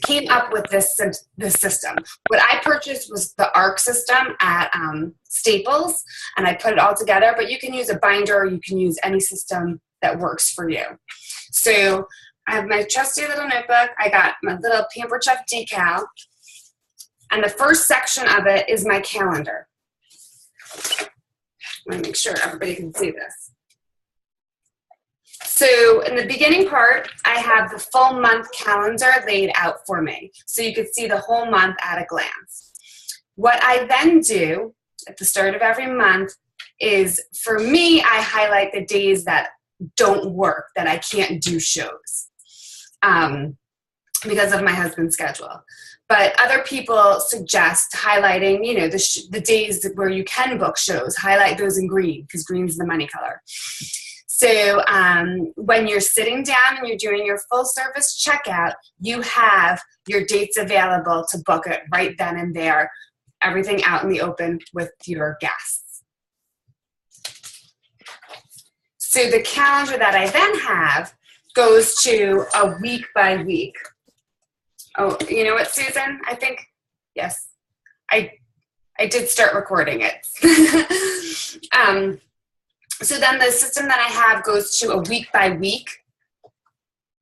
came up with this system. What I purchased was the ARC system at Staples, and I put it all together, but you can use a binder, or you can use any system that works for you. So I have my trusty little notebook. I got my little Pampered Chef decal, and the first section of it is my calendar. I want to make sure everybody can see this. So in the beginning part, I have the full month calendar laid out for me, so you can see the whole month at a glance. What I then do at the start of every month is, for me, I highlight the days that don't work, that I can't do shows because of my husband's schedule. But other people suggest highlighting, you know, the days where you can book shows, highlight those in green, because green's the money color. So when you're sitting down and you're doing your full service checkout, you have your dates available to book it right then and there, everything out in the open with your guests. So the calendar that I then have goes to a week by week. Oh, you know what, Susan? I think, yes, I did start recording it. So then the system that I have goes to a week by week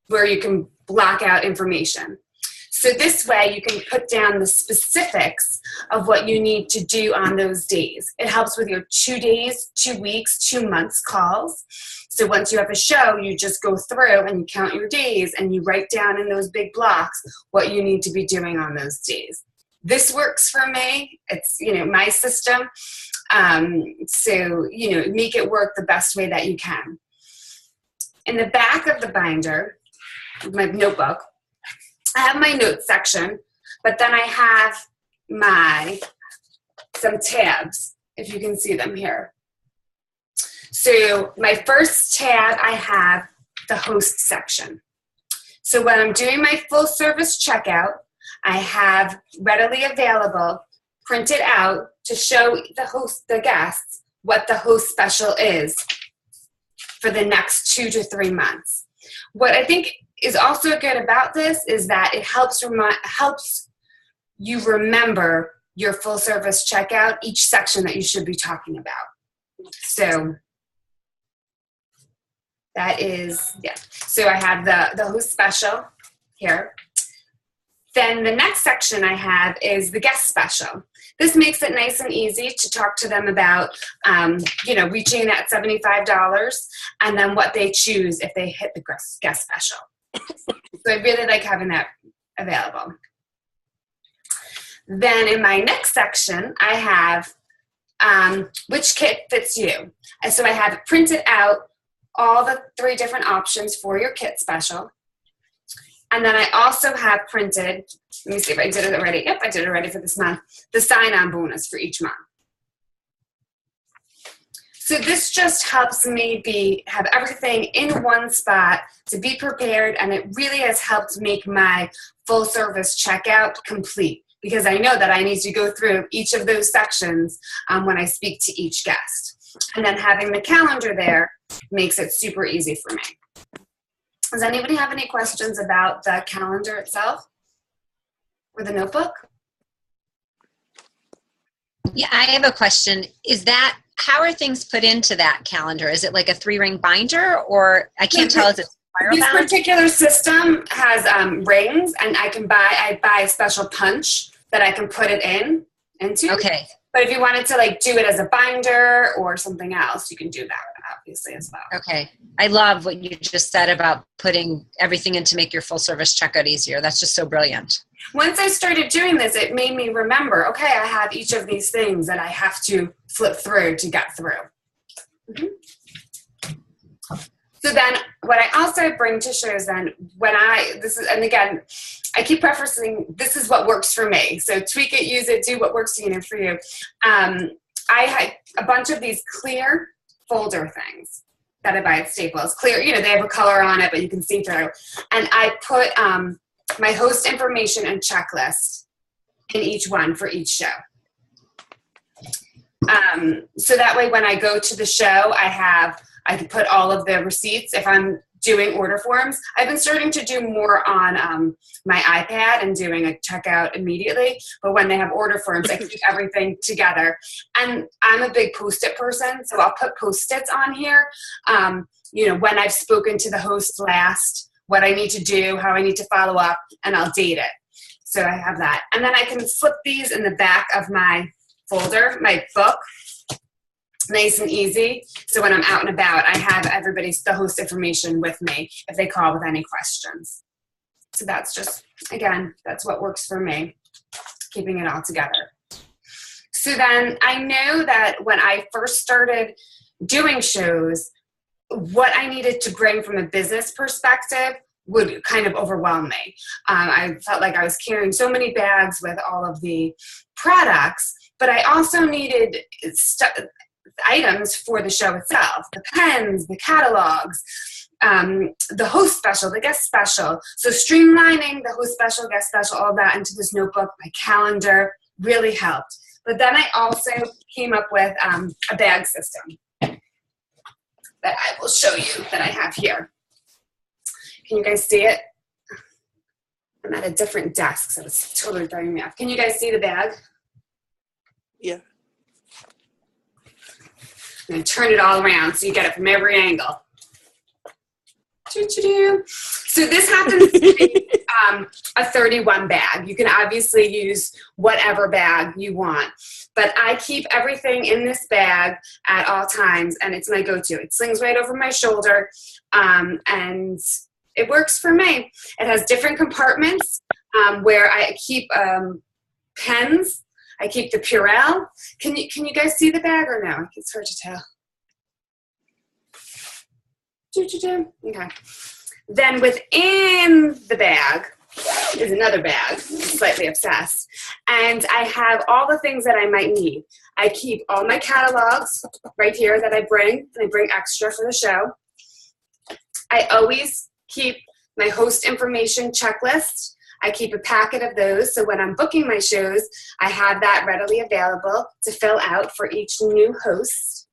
where you can block out information. So this way you can put down the specifics of what you need to do on those days. It helps with your 2 days, 2 weeks, 2 months calls. So once you have a show, you just go through and you count your days and you write down in those big blocks what you need to be doing on those days. This works for me. It's, you know, my system. So, you know, make it work the best way that you can. In the back of the binder, my notebook, I have my notes section, but then I have some tabs, if you can see them here. So my first tab, I have the host section. So when I'm doing my full service checkout, I have readily available, printed out to show the guests what the host special is for the next 2 to 3 months. What I think is also good about this is that it helps you remember your full service checkout, each section that you should be talking about. So that is, yeah. So I have the host special here. Then the next section I have is the guest special. This makes it nice and easy to talk to them about, you know, reaching that $75 and then what they choose if they hit the guest special. So I really like having that available. Then in my next section, I have which kit fits you. And so I have printed out all the 3 different options for your kit special. And then I also have printed, let me see if I did it already. Yep, I did it already for this month, the sign-on bonus for each month. So this just helps me have everything in one spot to be prepared, and it really has helped make my full service checkout complete, because I know that I need to go through each of those sections when I speak to each guest. And then having the calendar there makes it super easy for me. Does anybody have any questions about the calendar itself or the notebook? Yeah, I have a question. How are things put into that calendar? Is it like a 3-ring binder, or I can't tell if it's spiral This bound? particular system has rings, and I buy a special punch that I can put it into. Okay. But if you wanted to like do it as a binder or something else, you can do that obviously as well. Okay. I love what you just said about putting everything in to make your full service checkout easier. That's just so brilliant. Once I started doing this, it made me remember, okay, I have each of these things that I have to flip through to get through. Mm-hmm. So then what I also bring to shows then and again, I keep prefacing, this is what works for me. So tweak it, use it, do what works for you. I had a bunch of these clear folder things that I buy at Staples. Clear, they have a color on it, but you can see through. And I put my host information and checklist in each one for each show. So that way when I go to the show, I can put all of the receipts. If I'm doing order forms. I've been starting to do more on my iPad and doing a checkout immediately, but when they have order forms, I keep everything together. And I'm a big Post-it person, so I'll put Post-its on here, when I've spoken to the host last, what I need to do, how I need to follow up, and I'll date it. So I have that. And then I can slip these in the back of my folder, my book, nice and easy. So when I'm out and about, I have the host information with me if they call with any questions. So that's just, again, that's what works for me, keeping it all together. So then I know that when I first started doing shows, what I needed to bring from a business perspective would kind of overwhelm me. I felt like I was carrying so many bags with all of the products, but I also needed items for the show itself, the pens, the catalogs, the host special, the guest special. So streamlining the host special, guest special, all that into this notebook, my calendar really helped. But then I also came up with a bag system that I will show you that I have here. Can you guys see it? I'm at a different desk, so it's totally throwing me off. Can you guys see the bag? Yeah. I'm going to turn it all around so you get it from every angle. Choo-choo-doo. So this happens to be a 31 bag. You can obviously use whatever bag you want, but I keep everything in this bag at all times, and it's my go-to. It slings right over my shoulder, and it works for me. It has different compartments where I keep pens. I keep the Purell. Can you guys see the bag or no? It's hard to tell. Okay. Then within the bag is another bag, I'm slightly obsessed. And I have all the things that I might need. I keep all my catalogs right here that I bring extra for the show. I always keep my host information checklist. I keep a packet of those, so when I'm booking my shows, I have that readily available to fill out for each new host.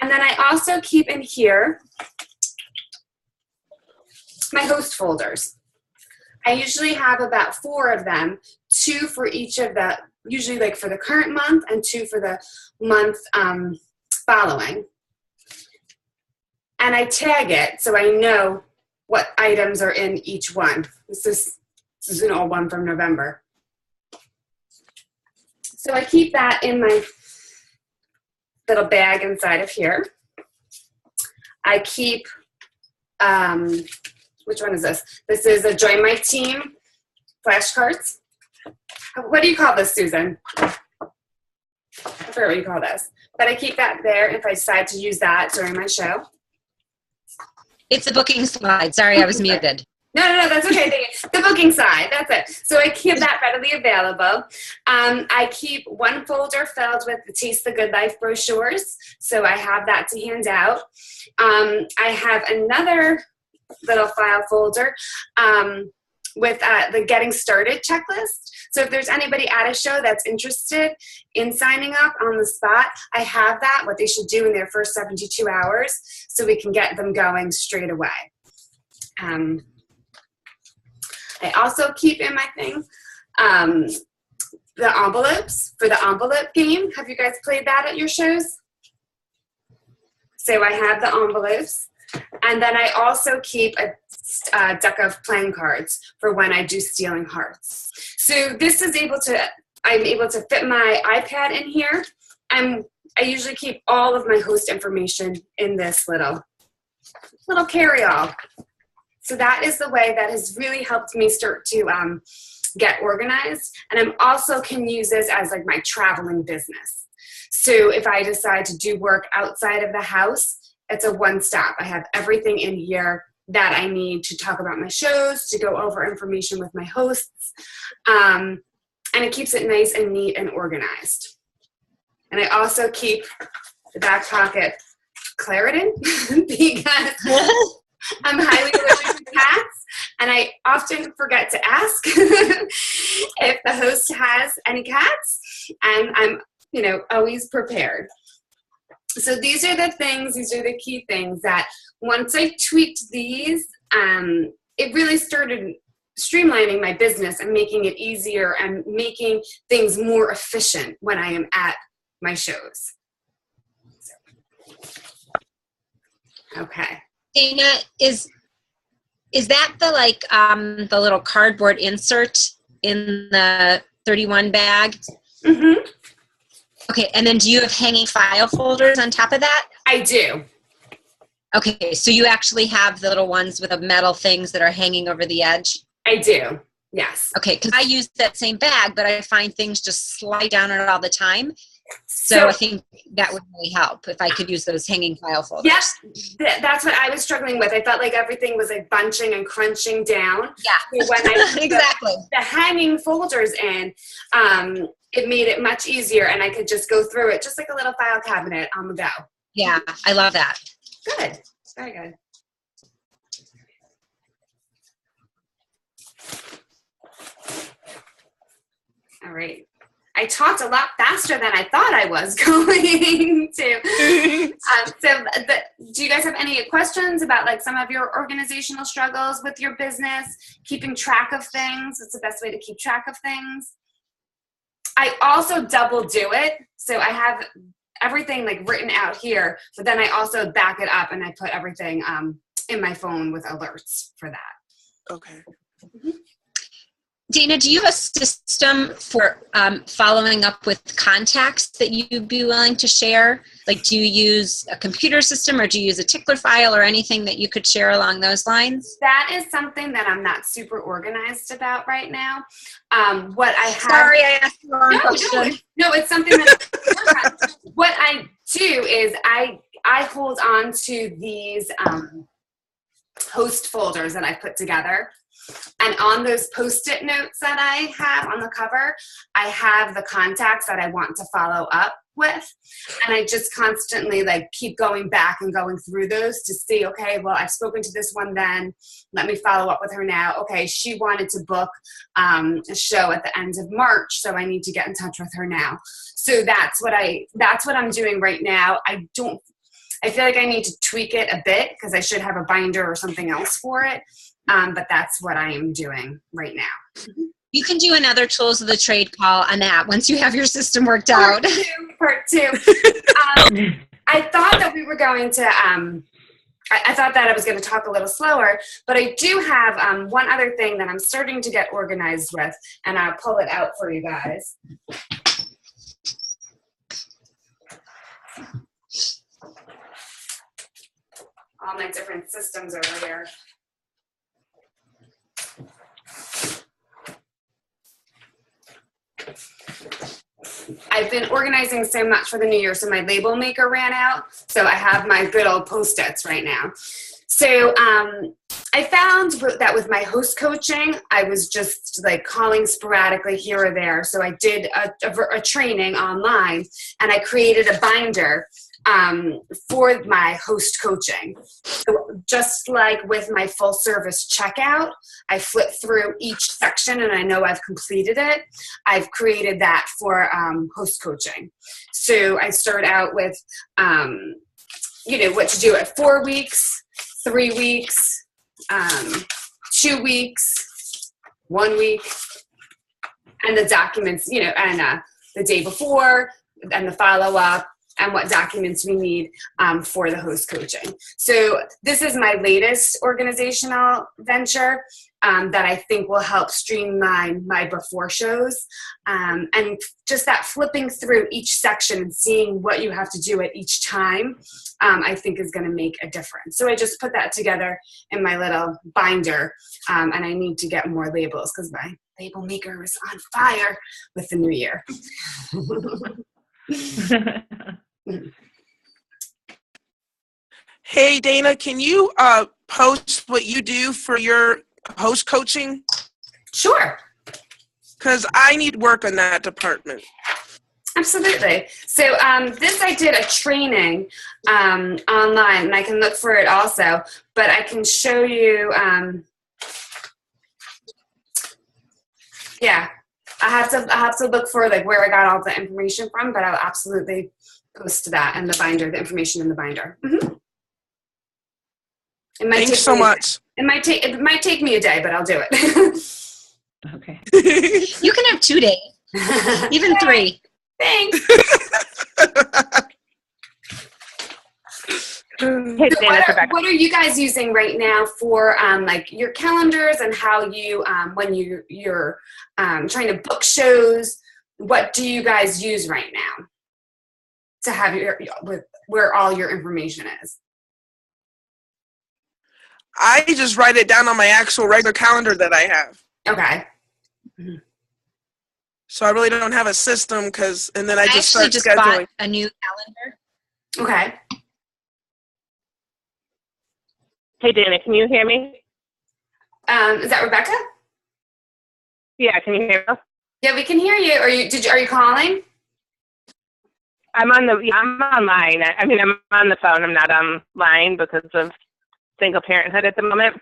And then I also keep in here my host folders. I usually have about 4 of them, 2 for each of the, usually like for the current month and 2 for the month following. And I tag it so I know what items are in each one. This is an old one from November. So I keep that in my little bag inside of here. I keep, which one is this? This is a Join My Team flashcards. What do you call this, Susan? I forget what you call this. But I keep that there if I decide to use that during my show. It's a booking slide. Sorry, I was muted. No, that's okay. The booking side, that's it. So I keep that readily available. I keep one folder filled with the Taste the Good Life brochures, so I have that to hand out. I have another little file folder with the Getting Started checklist. So if there's anybody at a show that's interested in signing up on the spot, I have that, what they should do in their first 72 hours, so we can get them going straight away. I also keep in my thing the envelopes for the envelope game. Have you guys played that at your shows? So I have the envelopes. And then I also keep a deck of playing cards for when I do Stealing Hearts. So this is I'm able to fit my iPad in here, and I usually keep all of my host information in this little carry-all. So that is the way that has really helped me start to get organized. And I'm also can use this as like my traveling business. So if I decide to do work outside of the house, it's a one-stop. I have everything in here that I need to talk about my shows, to go over information with my hosts, and it keeps it nice and neat and organized. And I also keep the back pocket Claritin because I'm highly allergic to cats, and I often forget to ask if the host has any cats, and I'm always prepared. So these are the key things that once I tweaked these, it really started streamlining my business and making it easier and making things more efficient when I am at my shows. Okay. Dana, is that the little cardboard insert in the 31 bag? Mm-hmm. Okay, and then do you have hanging file folders on top of that? I do. Okay, so you actually have the little ones with the metal things that are hanging over the edge? I do, yes. Okay, because I use that same bag, but I find things just slide down on it all the time. So I think that would really help if I could use those hanging file folders. Yes, that's what I was struggling with. I felt like everything was like bunching and crunching down. Yeah, so when I put exactly. the hanging folders in, it made it much easier, and I could just go through it just like a little file cabinet on the go. Yeah, I love that. Good, very good. All right. I talked a lot faster than I thought I was going to. Do you guys have any questions about like some of your organizational struggles with your business, keeping track of things? What's the best way to keep track of things? I also double do it. So I have everything like written out here, but then I also back it up and I put everything in my phone with alerts for that. Okay. Mm-hmm. Dana, do you have a system for following up with contacts that you'd be willing to share? Like, do you use a computer system or do you use a tickler file or anything that you could share along those lines? That is something that I'm not super organized about right now. What I have. Sorry, I asked the wrong question. No, it's something that what I do is I hold on to these host folders that I put together. And on those Post-it notes that I have on the cover, I have the contacts that I want to follow up with. And I just constantly like keep going back and going through those to see, okay, well, I've spoken to this one then. Let me follow up with her now. Okay, she wanted to book a show at the end of March, so I need to get in touch with her now. So that's what I'm doing right now. I feel like I need to tweak it a bit because I should have a binder or something else for it. But that's what I am doing right now. You can do another tools of the trade call on that once you have your system worked out. Part two. I thought that we were going to, I thought that I was going to talk a little slower, but I do have one other thing that I'm starting to get organized with, and I'll pull it out for you guys. All my different systems over here. I've been organizing so much for the new year, so my label maker ran out, so I have my good old Post-its right now. So I found that with my host coaching, I was just like calling sporadically here or there. So I did a training online, and I created a binder for my host coaching. So just like with my full service checkout, I flip through each section and I know I've completed it. I've created that for host coaching. So I start out with, what to do at 4 weeks, 3 weeks, 2 weeks, 1 week, and the documents, and the day before and the follow-up, and what documents we need for the host coaching. So this is my latest organizational venture that I think will help streamline my before shows. And just that flipping through each section and seeing what you have to do at each time, I think is gonna make a difference. So I just put that together in my little binder, and I need to get more labels because my label maker is on fire with the new year. Hey, Dana, can you post what you do for your host coaching? Sure. Because I need work on that department. Absolutely. So this I did a training online, and I can look for it also, but I can show you, I have to look for like where I got all the information from, but I'll absolutely goes to that and the binder, the information in the binder. It might Thanks take so me much. It might take me a day, but I'll do it. Okay. You can have 2 days, even 3. Thanks. Hey, So Dana, Rebecca. what are you guys using right now for like your calendars and how you when you're trying to book shows? What do you guys use right now to have where all your information is? I just write it down on my actual regular calendar that I have. Okay. So I really don't have a system and then I just start just scheduling. bought a new calendar. Okay. Hey, Dana, can you hear me? Is that Rebecca? Yeah, can you hear me? Yeah, we can hear you. Are you calling? I'm online. I mean, I'm on the phone. I'm not online because of single parenthood at the moment.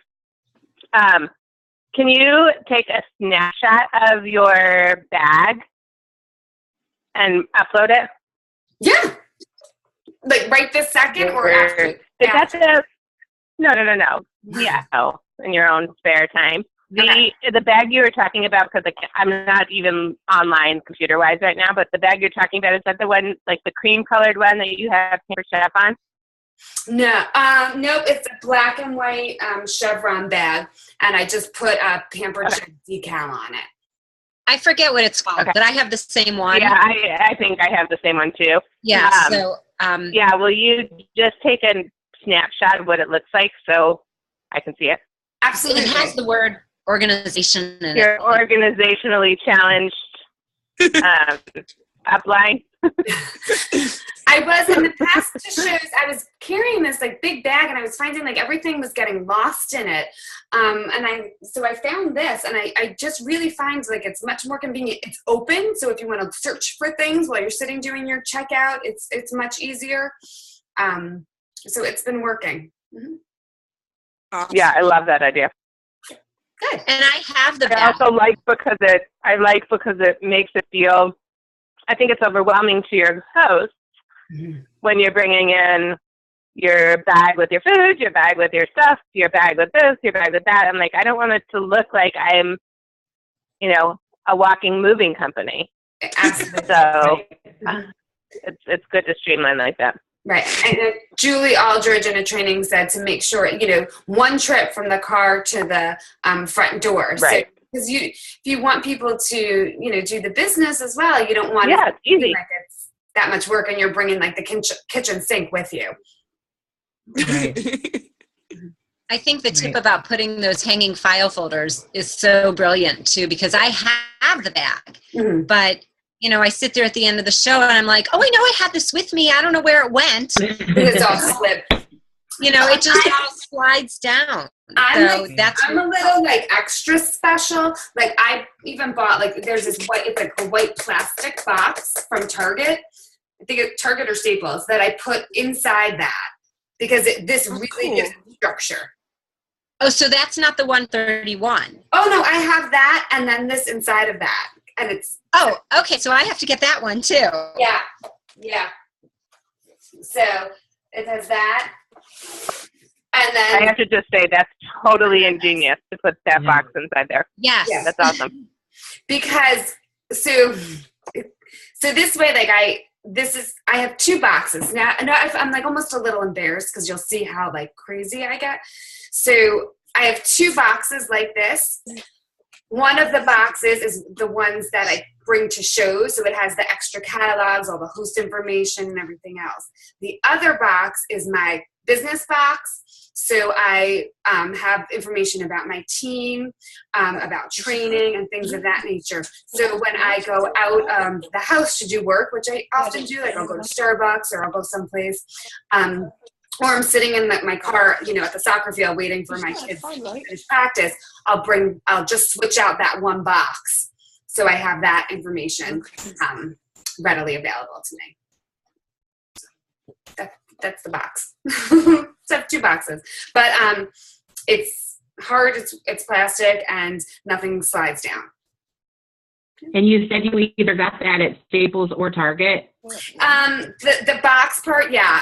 Can you take a snapshot of your bag and upload it? Yeah. Like right this second or after? No. Yeah, in your own spare time. The bag you were talking about, because I'm not even online computer-wise right now, but the bag you're talking about, is that the one, like the cream-colored one that you have Pampered Chef on? No, nope. It's a black and white chevron bag, and I just put a Pampered Chef decal on it. I forget what it's called, but I have the same one. Yeah, I think I have the same one too. Yeah. Yeah, will you just take a snapshot of what it looks like so I can see it? Absolutely. It has the word organization in You're it. organizationally challenged upline. I was in the past shows. I was carrying this like big bag, and I was finding like everything was getting lost in it. So I found this, and I just really find like it's much more convenient. It's open, so if you want to search for things while you're sitting doing your checkout, it's much easier. So it's been working. Awesome. Yeah, I love that idea. Good. And I have the I bag. also like because it makes it feel. I think it's overwhelming to your host when you're bringing in your bag with your food, your bag with your stuff, your bag with this, your bag with that. I'm like, I don't want it to look like I'm, a walking moving company. Absolutely. So it's good to streamline like that. Right. And Julie Aldridge in a training said to make sure, one trip from the car to the front door. Right. Because if you want people to, do the business as well, you don't want Yeah, it it's easy. like it's that much work and you're bringing like the kitchen sink with you. Right. I think the tip about putting those hanging file folders is so brilliant too, because I have the bag, but I sit there at the end of the show and I'm like, oh, I know I had this with me. I don't know where it went. It's all slipped. It just all slides down. I'm a little like extra special. Like I even bought there's this it's like a white plastic box from Target. I think it's Target or Staples that I put inside that because this really gives it structure. Oh, so that's not the 131. Oh no, I have that and then this inside of that. And it's okay, so I have to get that one too. Yeah. So it has that. And then I have to just say that's totally ingenious to put that box inside there. Yes. Yeah. That's awesome. Because so this way, I have 2 boxes now. I'm like almost a little embarrassed because you'll see how like crazy I get. So I have 2 boxes like this. One of the boxes is the ones that I bring to shows, so it has the extra catalogs, all the host information, and everything else. The other box is my business box. So I have information about my team, about training and things of that nature. So when I go out the house to do work, which I often do, like I'll go to Starbucks or I'll go someplace, or I'm sitting in my car, at the soccer field waiting for my kids to finish practice, I'll just switch out that one box. So I have that information readily available to me. That's the box. So I have 2 boxes, but it's hard. It's plastic and nothing slides down. And you said you either got that at Staples or Target? The box part, yeah.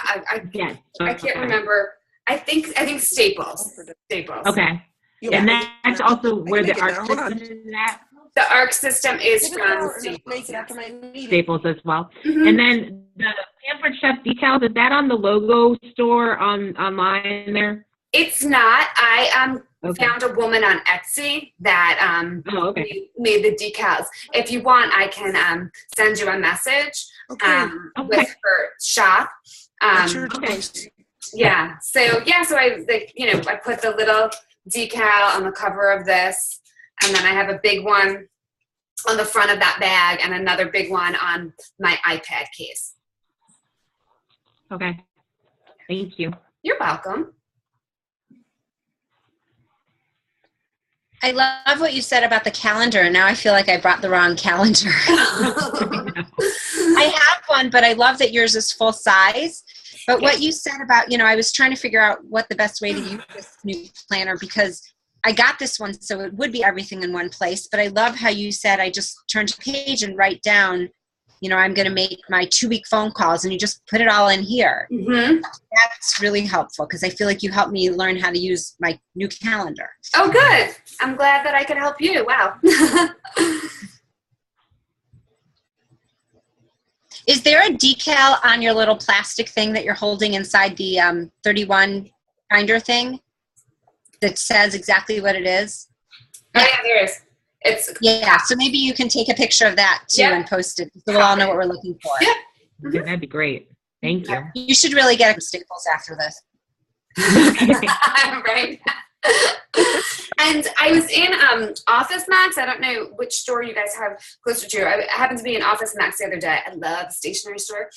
Yes. I can't remember. I think Staples. Staples. Okay. Yeah. And that's also where the make it now. ARC Hold on. system is at. The ARC system is Take a from shower and I'll Staples. make it after my meeting. Staples as well. Mhm. And then the Pampered Chef decals, is that on the logo store online there? It's not. I Okay. found a woman on Etsy that Oh, okay. made the decals. If you want, I can send you a message Okay. with her shop. What's your okay. choice? Yeah. So I I put the little decal on the cover of this, and then I have a big one on the front of that bag, and another big one on my iPad case. Okay. Thank you. You're welcome. I love what you said about the calendar. Now I feel like I brought the wrong calendar. I have one, but I love that yours is full size. But what you said about, I was trying to figure out what the best way to use this new planner, because I got this one so it would be everything in one place. But I love how you said I just turn to the page and write down, I'm going to make my 2-week phone calls, and you just put it all in here. Mm-hmm. That's really helpful because I feel like you helped me learn how to use my new calendar. Oh, good. I'm glad that I could help you. Wow. Is there a decal on your little plastic thing that you're holding inside the 31 binder thing that says exactly what it is? Oh, yeah, there is. Yeah, so maybe you can take a picture of that too and post it so we'll all know what we're looking for. Yeah. Yeah, that'd be great. Thank you. You should really get a Staples after this. Right. And I was in Office Max. I don't know which store you guys have closer to. I happened to be in Office Max the other day. I love the stationery store.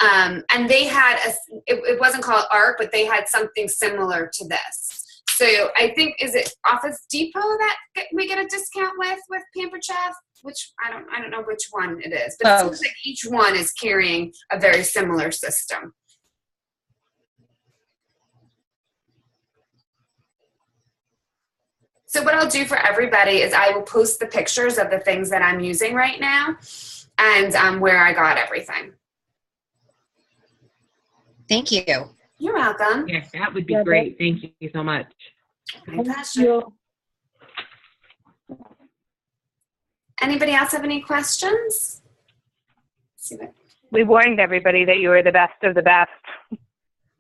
And they had it wasn't called ARC, but they had something similar to this. So I think, is it Office Depot that we get a discount with Pampered Chef? Which I don't know which one it is, but it seems like each one is carrying a very similar system. So what I'll do for everybody is I will post the pictures of the things that I'm using right now and where I got everything. Thank you. You're welcome. Yes, that would be great. Thank you so much. My pleasure. Anybody else have any questions? We warned everybody that you were the best of the best.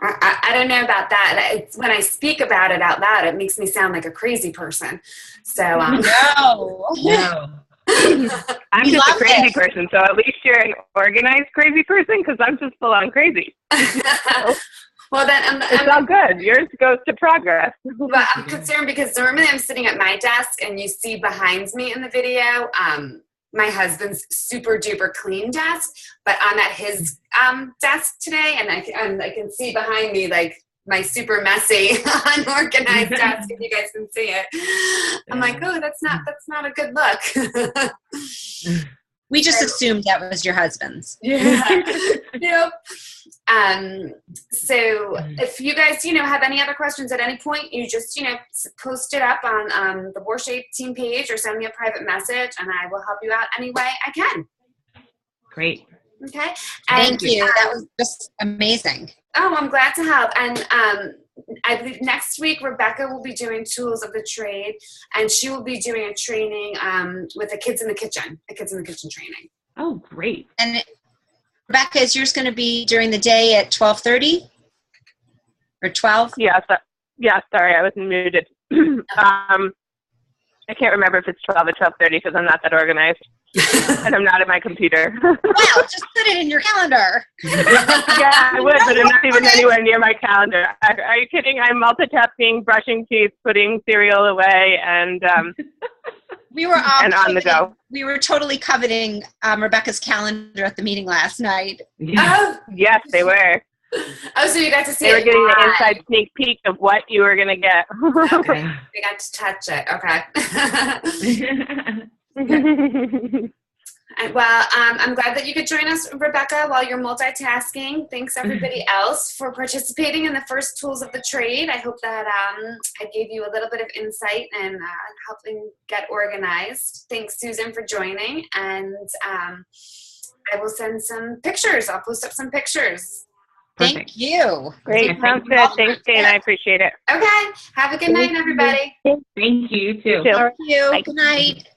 I don't know about that. When I speak about it out loud, it makes me sound like a crazy person. So No. I'm just a crazy person, so at least you're an organized crazy person, because I'm just full on crazy. Well, then it's all good. Yours goes to progress. But I'm concerned because normally I'm sitting at my desk, and you see behind me in the video my husband's super duper clean desk, but I'm at his desk today, and I can see behind me like my super messy, unorganized desk. If you guys can see it, I'm like, oh, that's not a good look. We just assumed that was your husband's. Yeah. Yep. So if you guys, have any other questions at any point, you just, post it up on the Warshape team page or send me a private message, and I will help you out any way I can. Great. Okay. Thank you. That was just amazing. Oh, I'm glad to help. And I believe next week, Rebecca will be doing Tools of the Trade, and she will be doing a training with the Kids in the Kitchen, a Kids in the Kitchen training. Oh, great. And Rebecca, is yours going to be during the day at 12:30 or 12? Yeah, sorry, I was muted. I can't remember if it's 12 or 12:30 because I'm not that organized. And I'm not at my computer. Wow, just put it in your calendar. Yeah, I would, but I'm not even anywhere near my calendar. Are you kidding? I'm multitasking, brushing teeth, putting cereal away, and we were all and on the go. We were totally coveting Rebecca's calendar at the meeting last night. Oh, yes, they were. Oh, so you got to see They were it getting the live. inside sneak peek of what you were going to get. Okay, we got to touch it. Okay. Well, I'm glad that you could join us, Rebecca, while you're multitasking. Thanks, everybody else, for participating in the first Tools of the Trade. I hope that I gave you a little bit of insight and helping get organized. Thanks, Susan, for joining. And I will send some pictures. I'll post up some pictures. Thank Perfect. you. Great. Okay, Sounds thank good. Thanks, Dana. I appreciate it. Okay. Have a good night, everybody. Thank you, you too. You too. Thank you. Bye. Good night.